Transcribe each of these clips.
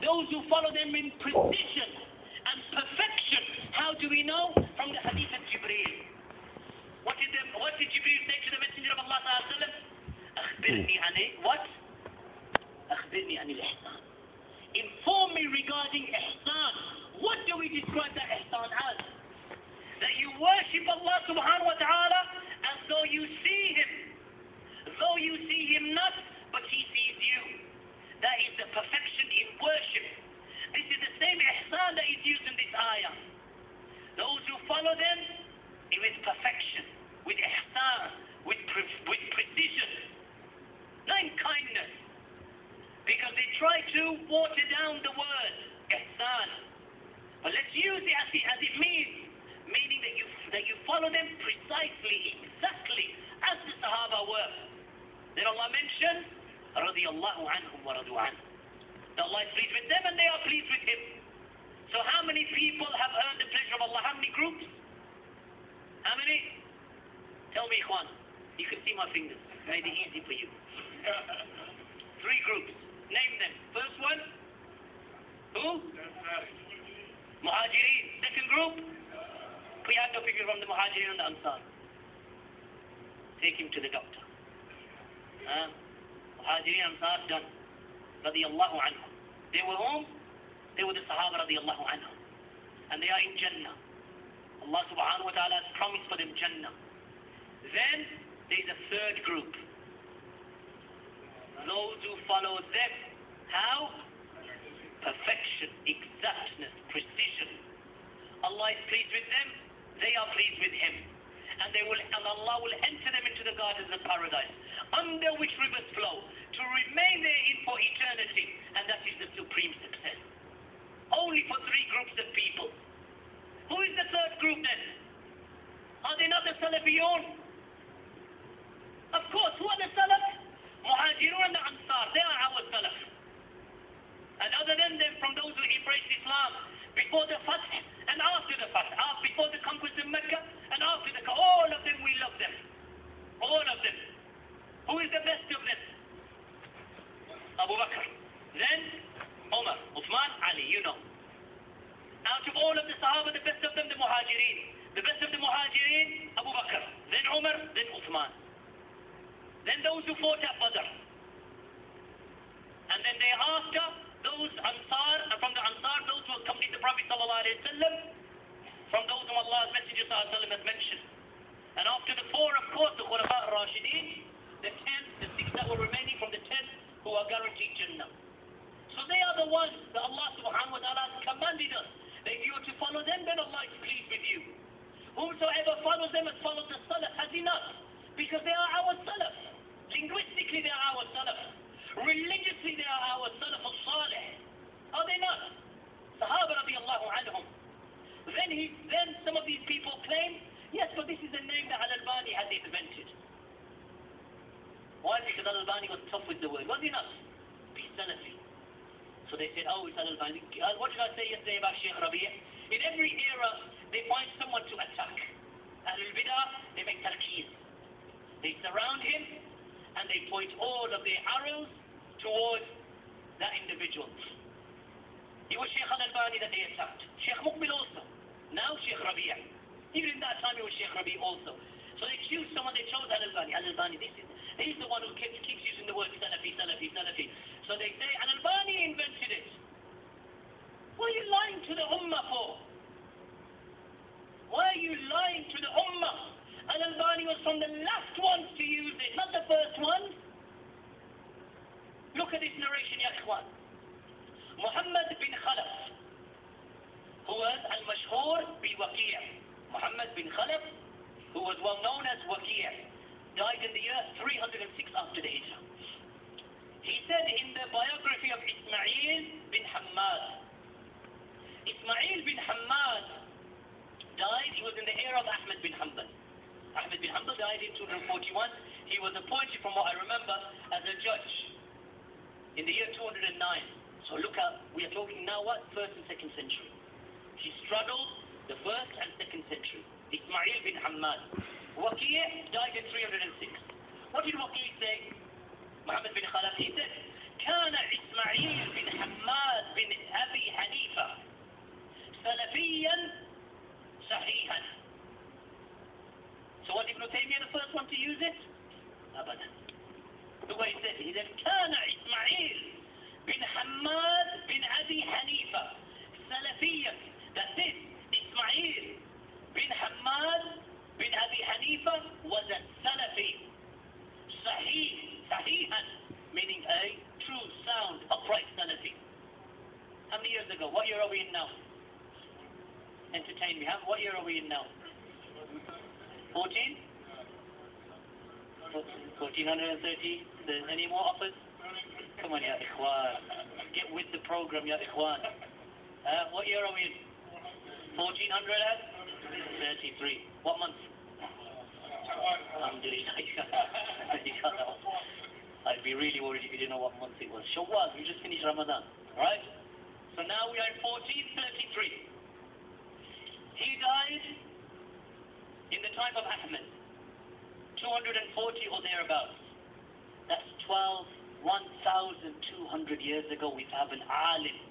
those who follow them in precision and perfection. How do we know? From the hadith of Jibreel. What did Jibreel say to the Messenger of Allah sallallahu alaihi wasallam? أخبرني عن what? أخبرني عن الإحسان. Inform me regarding ihsan. What do we describe that ihsan as? That you worship Allah subhanahu wa ta'ala as though you see Him. Though you see Him not, but He sees you. That is the perfection in worship. This is the same ihsan that is used in this ayah. Those who follow them, with perfection, with ihsan, with precision, not in kindness. Because they try to water down the word ihsan. But let's use it as it means, meaning that you follow them precisely, exactly as the Sahaba were. Then Allah mentioned, radiyallahu anhum wa radu an. Allah is pleased with them and they are pleased with Him. So how many people have earned the pleasure of Allah? How many groups? How many? Tell me, Ikhwan. You can see my fingers. Made it easy for you. 3 groups. Name them. First one? Who? Muhajirin. Second group? We have no figure from the Muhajirin and the Ansar. Take him to the doctor. Muhajirin and Ansar done. Radiyallahu anhum. They were whom? They were the Sahaba radiyallahu anhum. And they are in Jannah. Allah subhanahu wa ta'ala has promised for them Jannah. Then there is a third group. Those who follow them. How? Perfection, exactness, precision. Allah is pleased with them. They are pleased with Him. And Allah will enter them into the gardens of paradise, under which rivers flow, to remain therein for eternity. And that is the supreme success. Only for 3 groups of people. Who is the third group then? Are they not the Salafiyyah? Of course, who are the Salaf? Muhajirun and the Ansar. They are our Salaf. And other than them, from those who embraced Islam before the Fath and after the Fath, before the conquest of Mecca and after the all of them, we love them. All of them. Who is the best of them? Abu Bakr. Then Umar, Uthman, Ali, you know. Out of all of the Sahaba, the best of them, the Muhajirin. The best of the Muhajirin, Abu Bakr. Then Umar, then Uthman. Then those who fought at Badr. And then thereafter, those Ansar, and from the Ansar, those who accompanied the Prophet ﷺ, from those whom Allah's Messenger ﷺ has mentioned. And after the 4, of course, the Khulafa al-Rashideen, the 6 that were remaining from the 10 who are guaranteed Jannah. So they are the ones that Allah subhanahu wa ta'ala has commanded us. That if you are to follow them, then Allah is pleased with you. Whomsoever follows them has followed the Salaf, has he not? Because they are our Salaf. Linguistically they are our Salaf. Religiously they are our Salaf al-Salih. Are they not? Sahaba radiyallahu anhum. Then some of these people claim, yes, but this is a name that Al-Albani had invented. Why? Because Al-Albani was tough with the word. Was he not? Be Salafi. So they said, oh, it's Al-Albani. What did I say yesterday about Sheikh Rabi'? In every era, they find someone to attack. Ahlul-Bid'ah, they make tarkeez. They surround him, and they point all of their arrows towards that individual. It was Sheikh Al-Albani that they attacked. Sheikh Muqbil also. Now Sheikh Rabi'. Even in that time, it was Sheikh Rabi' also. So they choose someone, they chose Al-Albani. Al-Albani, he's the one who keeps using the word Salafi, Salafi, Salafi. So they say, Al-Albani invented it. What are you lying to the Ummah for? Why are you lying to the Ummah? Al-Albani was from the last ones to use it, not the first one. Look at this narration, ya ikhwan. Muhammad bin Khalaf, who was al-mashhur bi Waqi'. Muhammad bin Khalaf, who was well known as Waqi', died in the year 306 after the Hijrah. He said in the biography of Ismail bin Hammad, Ismail bin Hammad died, he was in the era of Ahmad bin Hanbal. Ahmad bin Hanbal died in 241. He was appointed, from what I remember, as a judge in the year 209. So look at, we are talking now what? 1st and 2nd century. He struggled the 1st and 2nd century. Ismail bin Hammad. Waqi' died in 306. What did Waqi' say? Muhammad bin Khalaf, he said, كان إسماعيل بن حماد بن bin Abi Hanifa, Salafiyyan Sahihan. So what Ibn Taymiyyah the first one to use it? Abadan. Look what he said. He said, كان إسماعيل bin Hammad bin Abi Hanifa, Salafiyyan. That is, Ismail bin Hammad bin Abi Hanifa was a Salafi. Sahihan, meaning a true, sound, upright Salafi. How many years ago? What year are we in now? Entertain me. What year are we in now? 14? 1430? Any more offers? Come on, ya ikhwan. Get with the program, ya ikhwan. What year are we in? 1433. What month? Alhamdulillah. I'd be really worried if you didn't know what month it was. Shawwal, we just finished Ramadan, right? So now we are in 1433. He died in the time of Ahmed, 240 or thereabouts. That's 1,200 years ago. We have an alim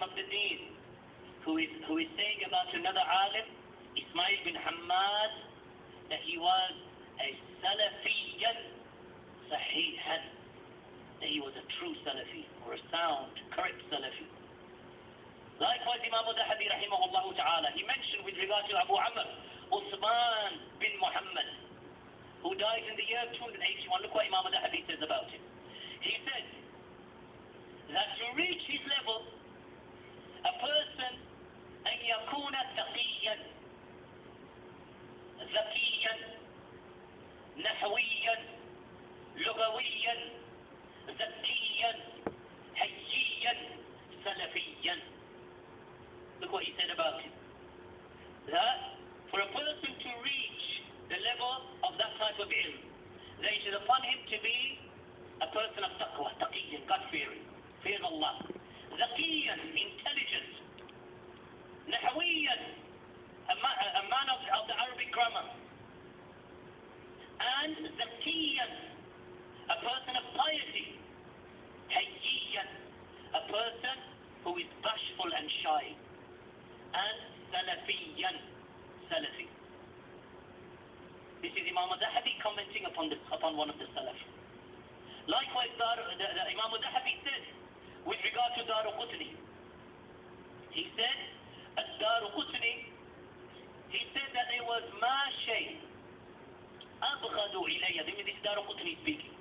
of the deen, who is saying about another alim, Ismail bin Hammad, that he was a Salafiyyan Sahihan, that he was a true Salafi, or a sound, correct Salafi. Likewise, Imam Zahabi rahimahullah ta'ala, he mentioned with regard to Abu Amr, Uthman bin Muhammad, who died in the year 281. Look what Imam Zahabi says about him. He said that to reach his level, a person أن يكون تقيا ذكيا نحويا لغويا ذكيا حييا سلفيا. Look what he said about him. That for a person to reach the level of that type of ilm, then it is upon him to be a person of taqwa, taqiyan, God-fearing, fear of Allah. Zakiyan, intelligent. Nahawiyan, a man of the Arabic grammar. And Zakiyan, a person of piety. Hayyiyan, a person who is bashful and shy. And Salafiyan, Salafi. This is Imam Zahabi commenting upon one of the Salaf. Likewise, Imam Zahabi said, with regard to Daruqutni, he said, Daruqutni, he said that there was ma shay abghadu ilayya. This is Daruqutni speaking.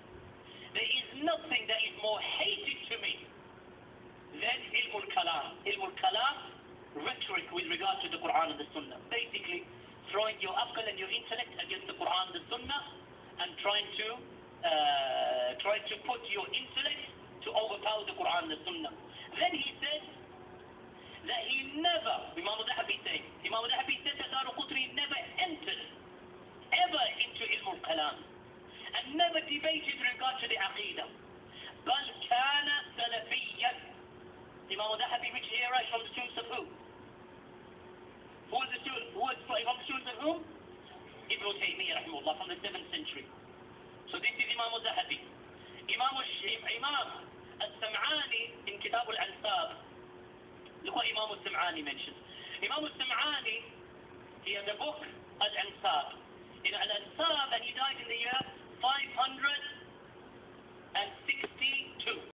There is nothing that is more hated to me than ilmul kalam. Ilmul kalam, rhetoric with regard to the Quran and the Sunnah. Basically, throwing your aql and your intellect against the Quran and the Sunnah, and trying to put your intellect to overpower the Quran and the Sunnah. Then he said that he never, Imam Zahabi said that Daruqutni never entered ever into ilm al-kalam, and never debated with regard to the aqidah. Bal kana salafiyyan. Imam Zahabi, which era is from the students of who? Who was the student? Who was from the students of whom? Ibn Taymiyyah rahimahullah, from the 7th century. So this is Imam Zahabi. Imam al-Sam'ani in Kitab al-Ansab. Look what Imam al-Sam'ani mentions. Imam al-Sam'ani, he has a book, Al-Ansab. In Al-Ansab, and he died in the year 560